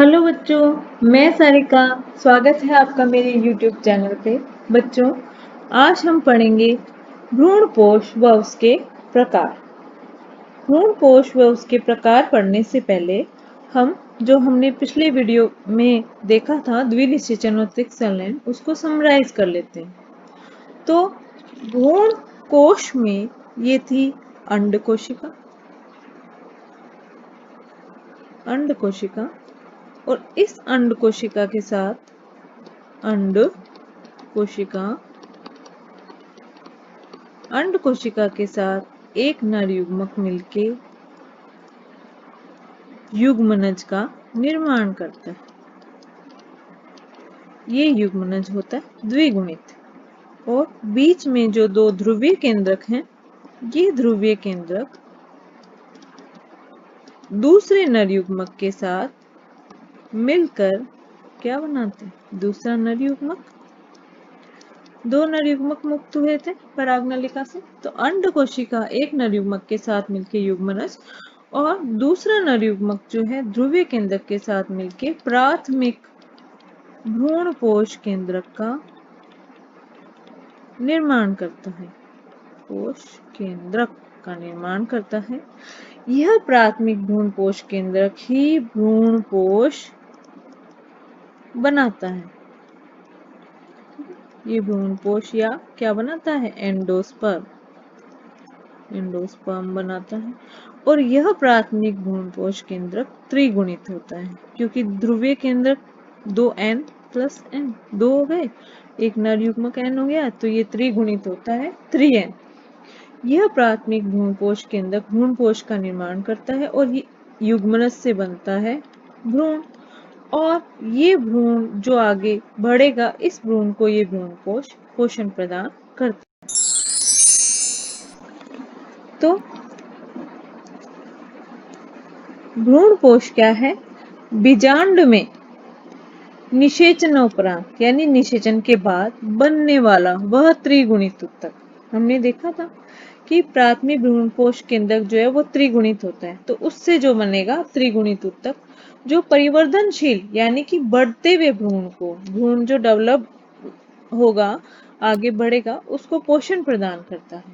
Hello बच्चों, मैं सारिका। स्वागत है आपका मेरे YouTube चैनल पे। बच्चों, आज हम पढ़ेंगे भ्रूणपोष व उसके प्रकार। भ्रूणपोष व उसके प्रकार पढ़ने से पहले हमने पिछले वीडियो में देखा था द्विनिषेचन और त्रिक संलयन, उसको समराइज कर लेते हैं। तो भ्रूण कोश में ये थी अंड कोशिका और इस अंड कोशिका के साथ अंड कोशिका के साथ एक नर युग्मक मिलके युग्मनज का निर्माण करता है। ये युग्मनज होता है द्विगुणित और बीच में जो दो ध्रुवीय केंद्रक हैं, ये ध्रुवीय केंद्रक दूसरे नर युग्मक के साथ मिलकर क्या बनाते हैं? दूसरा नर युग्मक। दो नर युग्मक मुक्त हुए थे परागनलिका से, तो अंड कोशिका एक नर युग्मक के साथ मिलके युग्मनज और दूसरा नर युग्मक जो है ध्रुवीय केंद्रक के साथ मिलके प्राथमिक भ्रूणपोष केंद्रक का निर्माण करता है। पोष केंद्रक का निर्माण करता है। यह प्राथमिक भ्रूणपोष केंद्रक ही भ्रूणपोष बनाता है। ये भ्रूणपोष या क्या बनाता है? एंडोस्पर्म बनाता है। और यह प्राथमिक भ्रूणपोष केंद्रक त्रिगुणित होता है, क्योंकि ध्रुवीय केंद्रक 2n+n 2 हो गए, एक नर युग्मक n हो गया, तो ये त्रिगुणित होता है 3n। यह प्राथमिक भ्रूणपोष केंद्रक भ्रूणपोष का निर्माण करता है और ये युग्मनज से बनता है भ्रूण, और ये भ्रूण जो आगे बढ़ेगा, इस भ्रूण को ये भ्रूणपोष पोषण प्रदान करता है। तो भ्रूणपोष क्या है? बीजांड में निषेचनोपरांत यानी निषेचन के बाद बनने वाला वह त्रिगुणित उत्तक। हमने देखा था कि प्राथमिक भ्रूणपोष केंद्रक जो है वो त्रिगुणित होता है, तो उससे जो बनेगा त्रिगुणित उत्तक, जो परिवर्तनशील यानी कि बढ़ते हुए भ्रूण जो डेवलप होगा, आगे बढ़ेगा, उसको पोषण प्रदान करता है।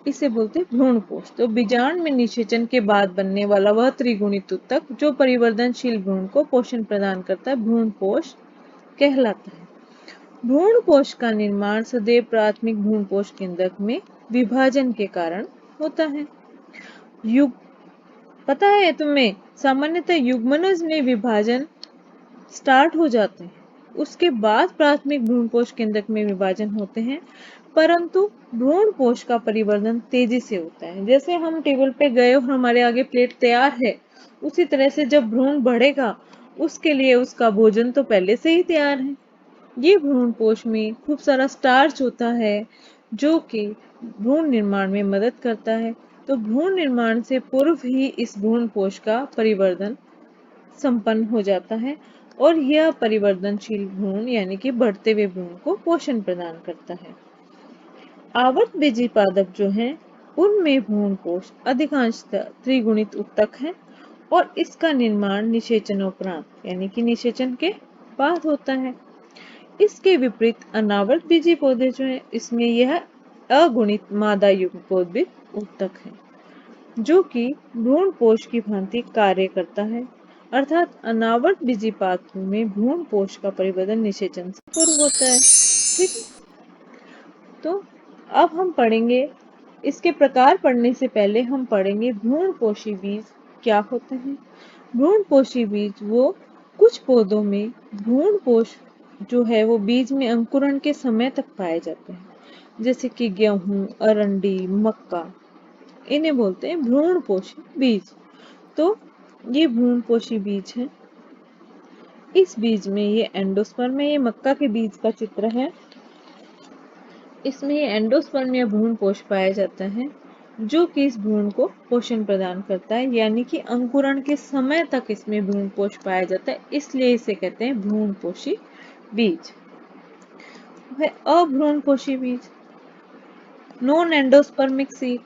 इसे बोलते हैं भ्रूणपोष। तो बीजांड में निषेचन के बाद बनने वाला वह त्रिगुणित उत्तक जो परिवर्तनशील भ्रूण को पोषण प्रदान करता है, भ्रूणपोष कहलाता है। भ्रूणपोष का निर्माण सदैव प्राथमिक भ्रूणपोष केंद्रक में विभाजन के कारण होता है। पता है तुम्हें, सामान्यतः युग्मनज में विभाजन स्टार्ट हो जाते हैं, उसके बाद प्राथमिक भ्रूणपोष केंद्रक में विभाजन होते हैं, परंतु भ्रूणपोष का परिवर्धन तेजी से होता है। जैसे हम टेबल पे गए और हमारे आगे प्लेट तैयार है, उसी तरह से जब भ्रूण बढ़ेगा, उसके लिए उसका भोजन तो पहले से ही तैयार है। ये भ्रूणपोष में खूब सारा स्टार्च होता है, जो कि भ्रूण निर्माण में मदद करता है। तो भ्रूण निर्माण से पूर्व ही इस भ्रूणपोष का परिवर्धन संपन्न हो जाता है और यह परिवर्तनशील भ्रूण यानी कि बढ़ते हुए भ्रूण को पोषण प्रदान करता है। आवर्तबीजी पादप जो हैं, उनमें भ्रूणपोष अधिकांशतः त्रिगुणित उत्तक है और इसका निर्माण निषेचनोपरांत यानी कि निषेचन के बाद होता है। इसके विपरीत अनावर्तबीजी पौधे जो है, इसमें यह अगुणित मादा युग्मकोद्भिद उत्तक है, जो कि भ्रूणपोष की भांति कार्य करता है। अर्थात अनावर्तबीजी पादपों में भ्रूणपोष का परिवर्तन निषेचन से पूर्व होता है। ठीक, तो अब हम पढ़ेंगे, इसके प्रकार पढ़ने से पहले हम पढ़ेंगे भ्रूणपोषी बीज क्या होते हैं। भ्रूणपोषी बीज वो कुछ पौधों में भ्रूणपोष जो है वो बीज में अंकुरण के समय तक पाए जाते हैं, जैसे कि गेहूं, अरंडी, मक्का, इन्हें बोलते हैं भ्रूणपोषी बीज। तो ये भ्रूणपोषी बीज हैं। इस बीज में ये एंडोस्पर्म में, ये मक्का के बीज का चित्र है, इसमें ये एंडोस्पर्म या भ्रूणपोष पाया जाता है, जो कि इस भ्रूण को पोषण प्रदान करता है, यानी कि अंकुरण के समय तक इसमें भ्रूणपोष पाया जाता है, इसलिए इसे कहते हैं भ्रूणपोषी बीज। अभ्रूणपोषी बीज, नॉन एंडोस्पर्मिक सीड,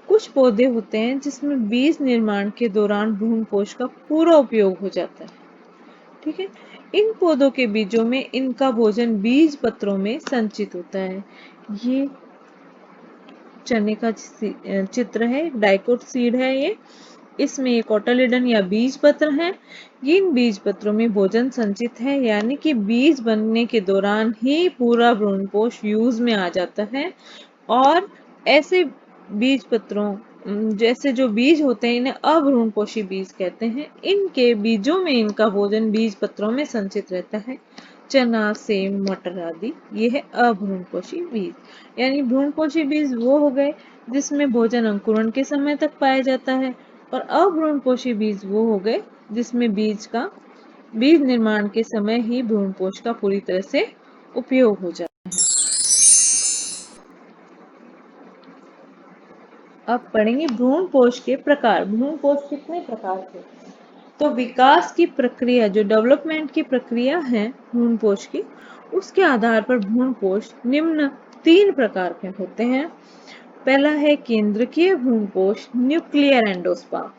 कुछ पौधे होते हैं जिसमें बीज निर्माण के दौरान भ्रूणपोष का पूरा उपयोग हो जाता है, ठीक है। इन पौधों के बीजों में इनका भोजन बीज पत्रों में संचित होता है। ये चने का चित्र है, डाइकोट सीड है ये। इसमें ये कोटालिडन या बीज पत्र हैं। इन बीज पत्रों में भोजन संचित है, यानी कि बीज बनने के दौरान ही पूरा भ्रूणपोष यूज में आ जाता है। और ऐसे बीज पत्रों जैसे जो बीज होते हैं इन्हें अभ्रूणपोषी बीज कहते हैं। इनके बीजों में इनका भोजन बीज पत्रों में संचित रहता है। चना, सेम, मटर आदि ये है अभ्रूणपोषी बीज। यानी भ्रूणपोषी बीज वो हो गए जिसमें भोजन अंकुरण के समय तक पाया जाता है, और अभ्रूणपोषी बीज वो हो गए जिसमें बीज निर्माण के समय ही भ्रूणपोष का पूरी तरह से उपयोग हो जाता है। अब पढ़ेंगे भ्रूणपोष के प्रकार। भ्रूणपोष कितने प्रकार के? तो विकास की प्रक्रिया, जो डेवलपमेंट की प्रक्रिया है भ्रूणपोष की, उसके आधार पर भ्रूणपोष निम्न 3 प्रकार के होते हैं। पहला है केंद्रकीय भ्रूणपोष, न्यूक्लियर एंडोस्पर्म।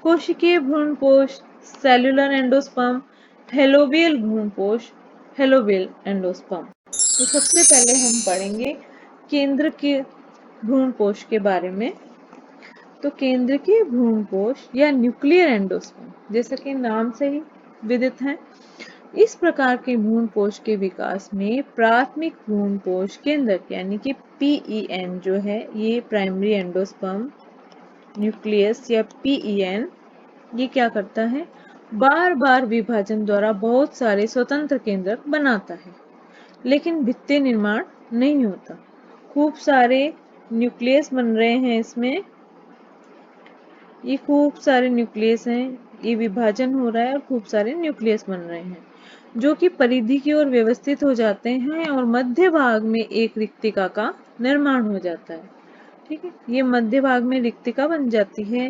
कोशिकीय भ्रूणपोष, सेलुलर एंडोस्पर्म। फैलोबियल भ्रूणपोष, फैलोबियल एंडोस्पर्म। तो सबसे पहले हम पढ़ेंगे केंद्रकीय भ्रूणपोष के बारे में। तो केंद्रकीय भ्रूणपोष या न्यूक्लियर एंडोस्पर्म, जैसा कि नाम से ही विदित है, इस प्रकार के भ्रूणपोष के विकास में प्राथमिक भ्रूणपोष केंद्रक यानी कि पीईएन जो है, ये प्राइमरी एंडोस्पर्म न्यूक्लियस या पीईएन, ये क्या करता है, बार बार विभाजन द्वारा बहुत सारे स्वतंत्र केंद्रक बनाता है, लेकिन भित्ति निर्माण नहीं होता। खूब सारे न्यूक्लियस बन रहे हैं इसमें, ये खूब सारे न्यूक्लियस हैं, ये विभाजन हो रहा है और खूब सारे न्यूक्लियस बन रहे हैं जो कि परिधि की ओर व्यवस्थित हो जाते हैं और मध्य भाग में एक रिक्तिका का निर्माण हो जाता है। ठीक है, ये मध्य भाग में रिक्तिका बन जाती है।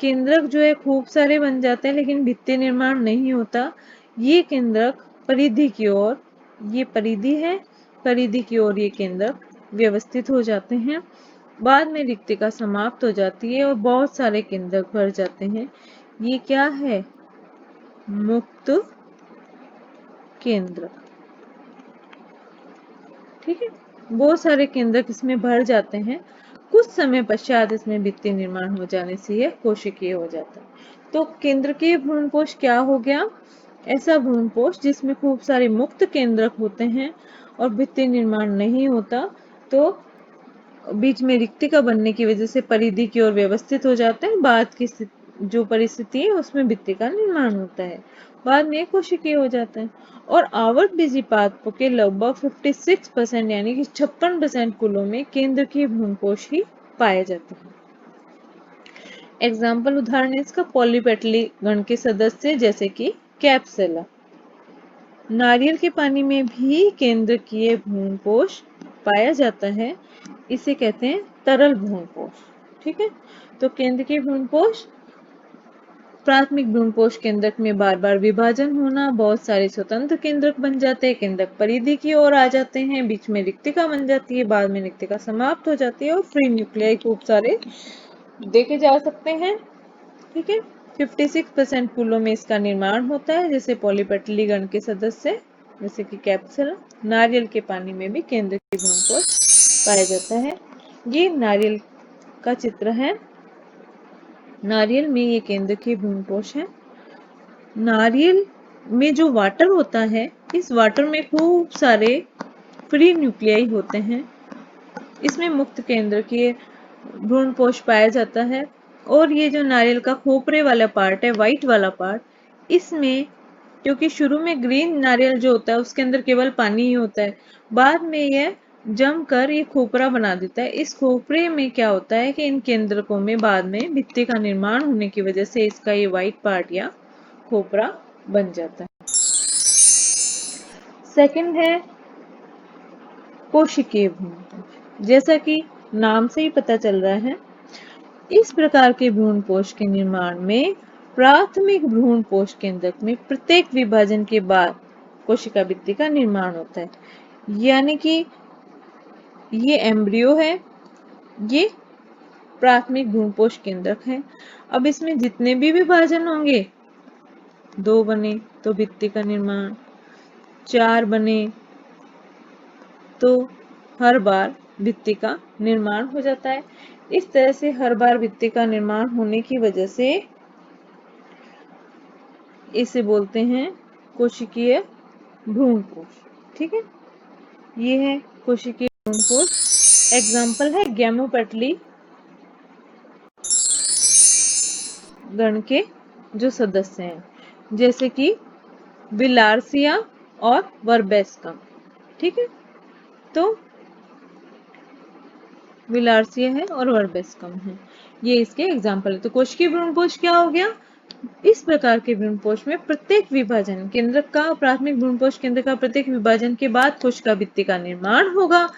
केंद्रक जो है खूब सारे बन जाते हैं लेकिन भित्ति निर्माण नहीं होता। ये केंद्रक परिधि की ओर, ये परिधि है, परिधि की ओर ये केंद्रक व्यवस्थित हो जाते हैं। बाद में रिक्तिका समाप्त हो जाती है और बहुत सारे केंद्रक भर जाते हैं। ये क्या है, मुक्त केंद्र। ठीक है, बहुत सारे केंद्रक इसमें भर जाते हैं। कुछ समय पश्चात इसमें भित्ति निर्माण हो जाने से यह कोशिकीय हो जाता है। तो केंद्रकीय भ्रूणपोष क्या हो गया, ऐसा भ्रूणपोष जिसमें खूब सारे मुक्त केंद्रक होते हैं और भित्ति निर्माण नहीं होता, तो बीच में रिक्तिका बनने की वजह से परिधि की ओर व्यवस्थित हो जाते हैं। बाद की जो परिस्थिति है उसमें भित्ति का निर्माण होता है, बाद में कोशिकीय हो जाते हैं। और आवर्त बीजी पादपों के लगभग 56% यानी कि 56% कुलों में केंद्र की भ्रूणपोष ही पाए जाते हैं। एग्जाम्पल उदाहरण है इसका पॉलीपेटली गण के सदस्य जैसे कि कैप्सुला। नारियल के पानी में भी केंद्रकीय भ्रूणपोष पाया जाता है, इसे कहते हैं तरल भ्रूणपोष। ठीक है, तो केंद्रकीय भ्रूणपोष, प्राथमिक भ्रूणपोष केंद्रक में बार बार विभाजन होना, बहुत सारे स्वतंत्र केंद्रक बन जाते हैं, केंद्रक परिधि की ओर आ जाते हैं, बीच में रिक्तिका बन जाती है, बाद में रिक्तिका समाप्त हो जाती है और फ्री न्यूक्लियाई खूब सारे देखे जा सकते हैं। ठीक है, 56% फूलों में इसका निर्माण होता है, जैसे पॉलीपेटली गण के सदस्य जैसे कि कैप्सुला। नारियल के पानी में भी केंद्रकीय भ्रूणपोष पाया जाता है। ये नारियल का चित्र है, नारियल में ये केंद्रकीय भ्रूणपोष है। नारियल में जो वाटर होता है, इस वाटर में खूब सारे फ्री न्यूक्लियाई होते हैं, इसमें मुक्त केंद्रकीय भ्रूणपोष पाया जाता है। और ये जो नारियल का खोपरे वाला पार्ट है, व्हाइट वाला पार्ट, इसमें क्योंकि शुरू में ग्रीन नारियल जो होता है उसके अंदर केवल पानी ही होता है, बाद में यह जमकर ये खोपरा बना देता है। इस खोपरे में क्या होता है कि इन केंद्रकों में बाद में भित्ति का निर्माण होने की वजह से इसका ये व्हाइट पार्ट या खोपरा बन जाता है। सेकंड है कोशिकीय भ्रूणपोष। जैसा कि नाम से ही पता चल रहा है, इस प्रकार के भ्रूणपोष के निर्माण में प्राथमिक भ्रूणपोष केंद्रक में प्रत्येक विभाजन के बाद कोशिका भित्ति का निर्माण होता है। यानी कि ये एम्ब्रियो है, ये प्राथमिक भ्रूणपोष केंद्रक है। अब इसमें जितने भी विभाजन होंगे 2 बने तो भित्ति का निर्माण, 4 बने तो हर बार भित्ति का निर्माण हो जाता है। इस तरह से हर बार भित्ति का निर्माण होने की वजह से इसे बोलते हैं कोशिकीय भ्रूणकोश। ठीक है, ये है कोशिकीय भ्रूणकोश। एग्जाम्पल है गैमोपेटली गण के जो सदस्य हैं, जैसे कि बिलार्सिया और वर्बेस्कम। ठीक है, तो बिलार्सिया है और वर्बेस्कम है, ये इसके एग्जाम्पल है। तो कोशिकीय भ्रूणकोश क्या हो गया? इस प्रकार के भ्रूणकोश में प्रत्येक विभाजन केंद्रक का, प्राथमिक भ्रूणकोश केंद्र का प्रत्येक विभाजन के बाद कोशिका भित्ति का निर्माण होगा।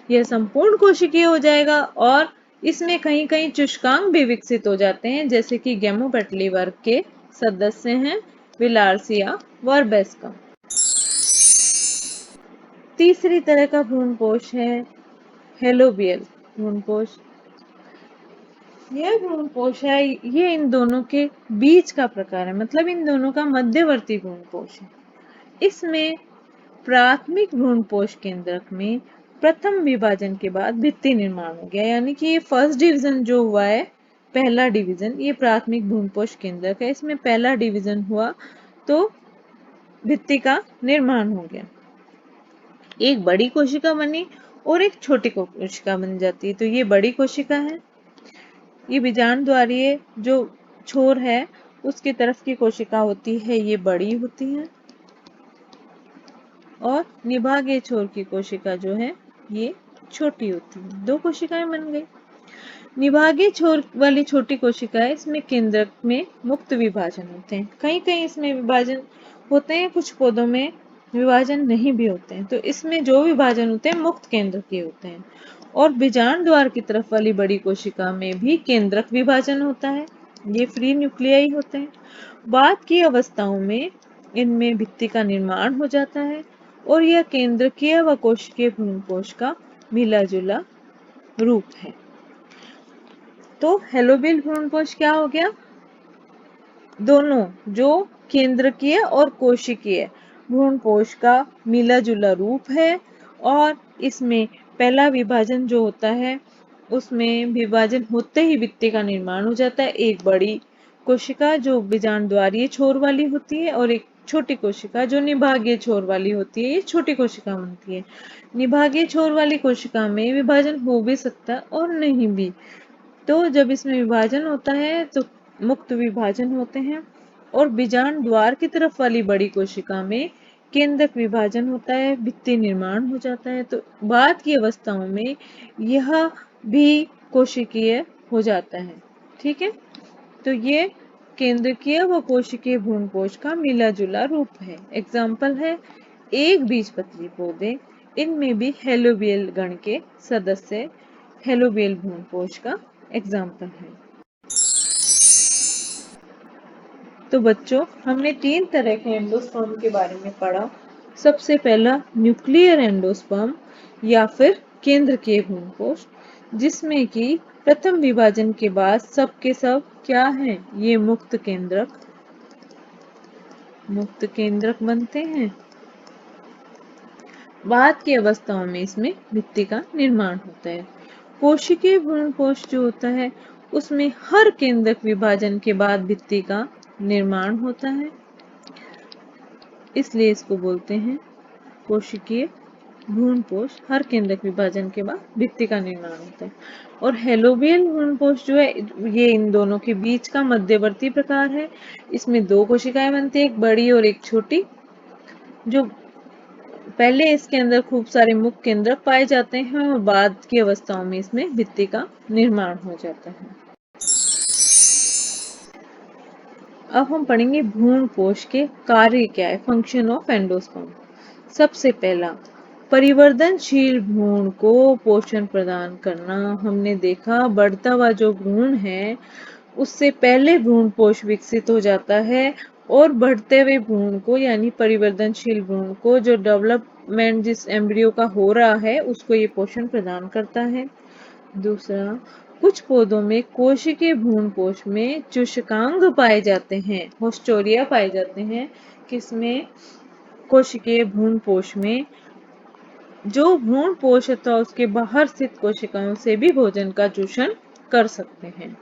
यह संपूर्ण कोशिकीय हो जाएगा और इसमें कहीं कहीं चुष्कांग भी विकसित हो जाते हैं, जैसे कि गैमोपेटली वर्ग के सदस्य हैं बिलार्सिया, वर्बेस्कम। तीसरी तरह का भ्रूणकोश है हेलोबियल भ्रूणकोश। यह भ्रूणकोश है, ये इन दोनों के बीच का प्रकार है, मतलब इन दोनों का मध्यवर्ती भ्रूणकोश है। इसमें प्राथमिक भ्रूणकोश केंद्रक में प्रथम विभाजन के बाद भित्ति निर्माण हो गया, यानी कि ये फर्स्ट डिवीजन जो हुआ है, पहला डिवीजन, ये प्राथमिक भ्रूणकोश केंद्रक है, इसमें पहला डिवीजन हुआ तो भित्ति का निर्माण हो गया। एक बड़ी कोशिका बनी और एक छोटी कोशिका बन जाती है। तो ये बड़ी कोशिका है, ये बीजांड द्वारीय जो छोर है उसकी तरफ की कोशिका होती है, ये बड़ी होती है, और निभागीय छोर की कोशिका जो है ये छोटी होती है। 2 कोशिकाएं बन गई। निभागीय छोर वाली छोटी कोशिकाएं, इसमें केंद्रक में मुक्त विभाजन होते हैं। कहीं कहीं इसमें विभाजन होते हैं, कुछ पौधों में विभाजन नहीं भी होते हैं। तो इसमें जो विभाजन होते हैं मुक्त केंद्र के होते हैं। और बीजांड द्वार की तरफ वाली बड़ी कोशिका में भी केंद्रक विभाजन होता है, ये फ्री न्यूक्लियाई होते हैं। बाद की अवस्थाओं में इनमें भित्ति का निर्माण हो जाता है और यह केंद्रकीय व कोशिकीय भ्रूणकोश का मिला जुला रूप है। तो हेलोबियल भ्रूणकोश क्या हो गया? दोनों, जो केंद्रकीय और कोशिकीय भ्रूणकोश का मिला जुला रूप है, और इसमें पहला विभाजन जो होता है उसमें विभाजन होते ही भित्ति का निर्माण हो जाता है। एक बड़ी कोशिका जो बीजांड द्वारीय छोर वाली होती है और एक छोटी कोशिका जो निभागीय छोर वाली होती है, ये छोटी कोशिका बनती है। निभागीय छोर वाली कोशिका में विभाजन हो भी सकता है और नहीं भी। तो जब इसमें विभाजन होता है तो मुक्त विभाजन होते हैं, और बीजांड द्वार की तरफ वाली बड़ी कोशिका में केंद्रक विभाजन होता है, भित्ति निर्माण हो जाता है। तो बाद की अवस्थाओं में यह भी कोशिकीय हो जाता है। ठीक है, तो ये केंद्रकीय व कोशिकीय भ्रूणकोश का मिला जुला रूप है। एग्जाम्पल है एक बीजपत्री पौधे, इनमें भी हेलोबियल गण के सदस्य हेलोबियल भ्रूणकोश का एग्जाम्पल है। तो बच्चों, हमने 3 तरह के एंडोस्पर्म के बारे में पढ़ा। सबसे पहला न्यूक्लियर एंडोस्पर्म या फिर केंद्रकीय भ्रूणकोश, जिसमें कि प्रथम विभाजन के बाद सब के सब क्या है, ये मुक्त केंद्रक बनते हैं। बाद की अवस्थाओं में इसमें भित्ति का निर्माण होता है। कोशिकीय भ्रूणकोश जो होता है उसमें हर केंद्रक विभाजन के बाद भित्ति का निर्माण होता है, इसलिए इसको बोलते हैं कोशिकीय भ्रूणकोश। हर केंद्रक विभाजन के बाद भित्ति का निर्माण होता है। और हेलोबियल भ्रूणकोश जो है ये इन दोनों के बीच का मध्यवर्ती प्रकार है। इसमें 2 कोशिकाएं बनती है, एक बड़ी और एक छोटी। जो पहले इसके अंदर खूब सारे मुक्त केंद्रक पाए जाते हैं और बाद की अवस्थाओं में इसमें भित्ति का निर्माण हो जाता है। अब हम पढ़ेंगे भ्रूणकोश के कार्य क्या है, फंक्शन ऑफ एंडोस्पर्म। सबसे पहला, परिवर्तनशील भ्रूण को पोषण प्रदान करना। हमने देखा बढ़ता हुआ जो भ्रूण है उससे पहले भ्रूणकोश विकसित हो जाता है और बढ़ते हुए भ्रूण को यानी परिवर्तनशील भ्रूण को जो डेवलपमेंट जिस एम्ब्रियो का हो रहा है उसको ये पोषण प्रदान करता है। दूसरा, कुछ पौधों में कोशिकीय भ्रूणपोष में चूषकांग पाए जाते हैं, होस्टोरिया पाए जाते हैं। किसमें? कोशिकीय भ्रूणपोष में, जो भ्रूणपोष अथवा उसके बाहर स्थित कोशिकाओं से भी भोजन का चूषण कर सकते हैं।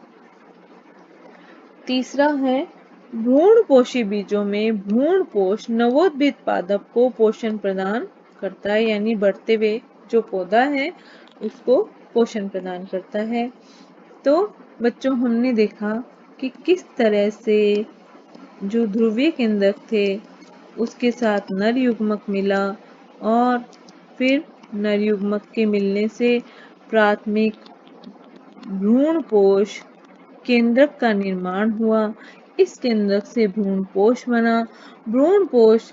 तीसरा है, भ्रूणपोषी बीजों में भ्रूणपोष नवोद्भिद पादप को पोषण प्रदान करता है, यानी बढ़ते हुए जो पौधा है उसको पोषण प्रदान करता है। तो बच्चों, हमने देखा कि किस तरह से जो ध्रुवीय केंद्रक थे उसके साथ नर युग्मक मिला और फिर नर युग्मक के मिलने से प्राथमिक भ्रूणपोष केंद्रक का निर्माण हुआ। इस केंद्रक से भ्रूणपोष बना। भ्रूणपोष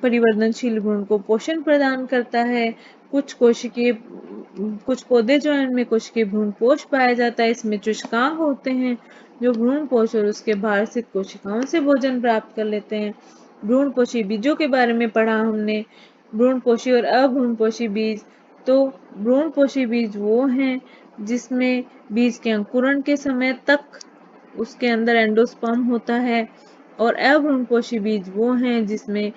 परिवर्तनशील भ्रूण को पोषण प्रदान करता है। कुछ पौधे जो हैं उनमें कोशिकीय भ्रूणपोष पाया जाता है। इसमें चूषकांग होते हैं जो भ्रूणपोष और उसके बाहर स्थित कोशिकाओं से भोजन प्राप्त कर लेते हैं। भ्रूणपोषी बीजों के बारे में पढ़ा हमने, भ्रूणपोषी और अभ्रूणपोषी बीज। तो भ्रूणपोषी बीज वो हैं जिसमें बीज के अंकुरण के समय तक उसके अंदर एंडोस्पर्म होता है, और अभ्रूणपोषी बीज वो हैं जिसमें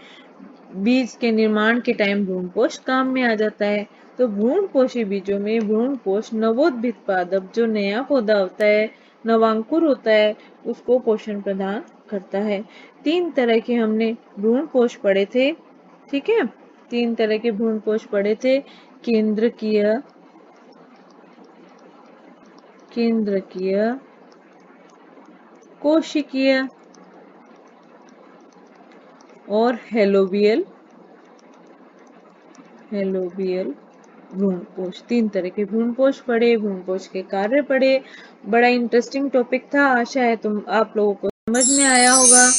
बीज के निर्माण के टाइम भ्रूणपोष काम में आ जाता है। तो भ्रूणपोषी बीजों में भ्रूणपोष नवोद्भिद पादप, जो नया पौधा होता है, नवांकुर होता है, उसको पोषण प्रदान करता है। 3 तरह के हमने भ्रूणपोष पढ़े थे, ठीक है? 3 तरह के भ्रूणपोष पढ़े थे, केंद्रकीय, कोशिकीय और हेलोबियल भ्रूणपोष। 3 तरह के भ्रूणपोष पढ़े, भ्रूणपोष के कार्य पढ़े। बड़ा इंटरेस्टिंग टॉपिक था। आशा है आप लोगों को समझ में आया होगा।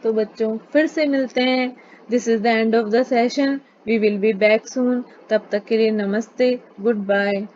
तो बच्चों, फिर से मिलते हैं। This is the end of the session. We will be back soon. तब तक के लिए नमस्ते, गुड बाय।